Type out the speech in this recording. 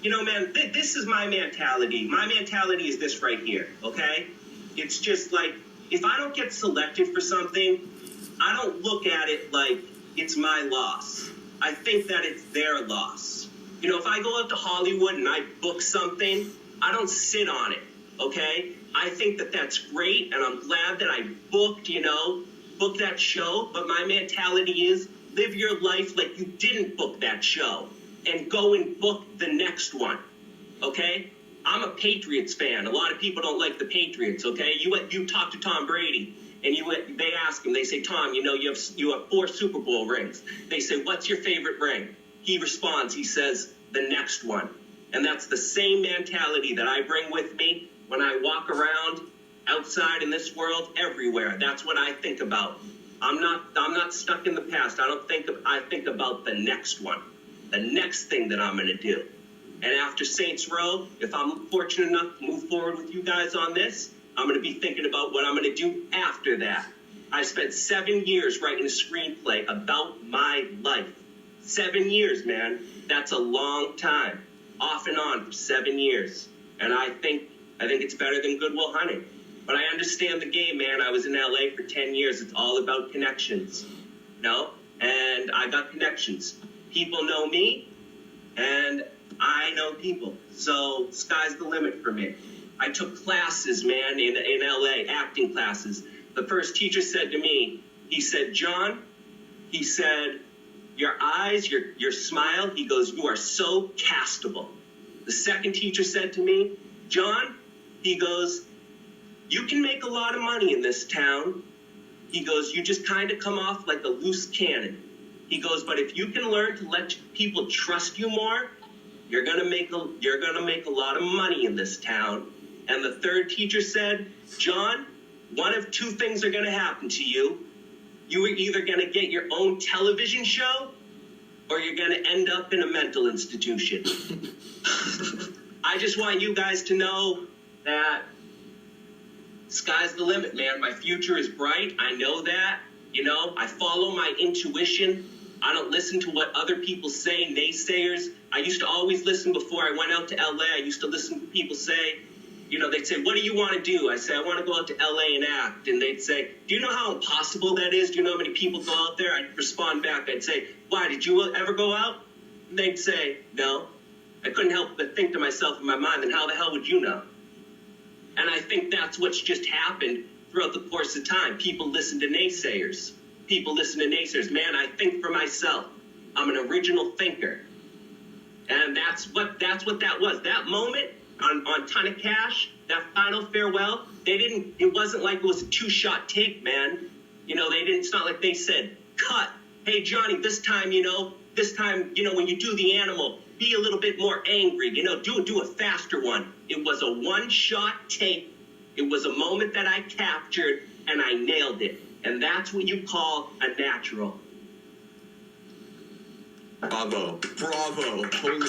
You know, man, this is my mentality. My mentality is this right here, okay? It's just like, if I don't get selected for something, I don't look at it like it's my loss. I think that it's their loss. You know, if I go out to Hollywood and I book something, I don't sit on it, okay? I think that that's great, and I'm glad that I booked that show, but my mentality is live your life like you didn't book that show and go and book the next one, okay? I'm a Patriots fan. A lot of people don't like the Patriots, okay? You talk to Tom Brady, and they ask him, they say, Tom, you have 4 Super Bowl rings. They say, what's your favorite ring? He responds, he says, the next one. And that's the same mentality that I bring with me when I walk around outside in this world, everywhere. That's what I think about. I'm not stuck in the past. I think about the next one, the next thing that I'm going to do. And after Saints Row, if I'm fortunate enough to move forward with you guys on this, I'm going to be thinking about what I'm going to do after that. I spent 7 years writing a screenplay about my life. 7 years, man. That's a long time. Off and on for 7 years. And I think it's better than Good Will Hunting. But I understand the game, man. I was in LA for 10 years. It's all about connections, And I got connections. People know me, and I know people. So sky's the limit for me. I took classes, man, in LA, acting classes. The first teacher said to me, he said, John, he said, your eyes, your smile, he goes, you are so castable. The second teacher said to me, John, he goes, you can make a lot of money in this town. He goes, you just kind of come off like a loose cannon. He goes, but if you can learn to let people trust you more, you're gonna make a lot of money in this town. And the third teacher said, John, one of 2 things are gonna happen to you. You are either gonna get your own television show, or you're gonna end up in a mental institution. I just want you guys to know that sky's the limit, man. My future is bright. I know that. I follow my intuition. I don't listen to what other people say, naysayers. I used to always listen before I went out to LA. I used to listen to people say, they'd say, what do you want to do? I say, I want to go out to LA and act. And they'd say, do you know how impossible that is? Do you know how many people go out there? I'd respond back. I'd say, why, did you ever go out? And they'd say, no. I couldn't help but think to myself in my mind, then how the hell would you know? And I think that's what's just happened throughout the course of time. People listen to naysayers. Man, I think for myself. I'm an original thinker. And that's what that was. That moment on Ton of Cash, that final farewell, it wasn't like it was a 2-shot take, man. It's not like they said, cut. Hey, Johnny, this time, when you do the animal, be a little bit more angry, do a faster one. It was a 1-shot take. It was a moment that I captured, and I nailed it. And that's what you call a natural. Bravo. Holy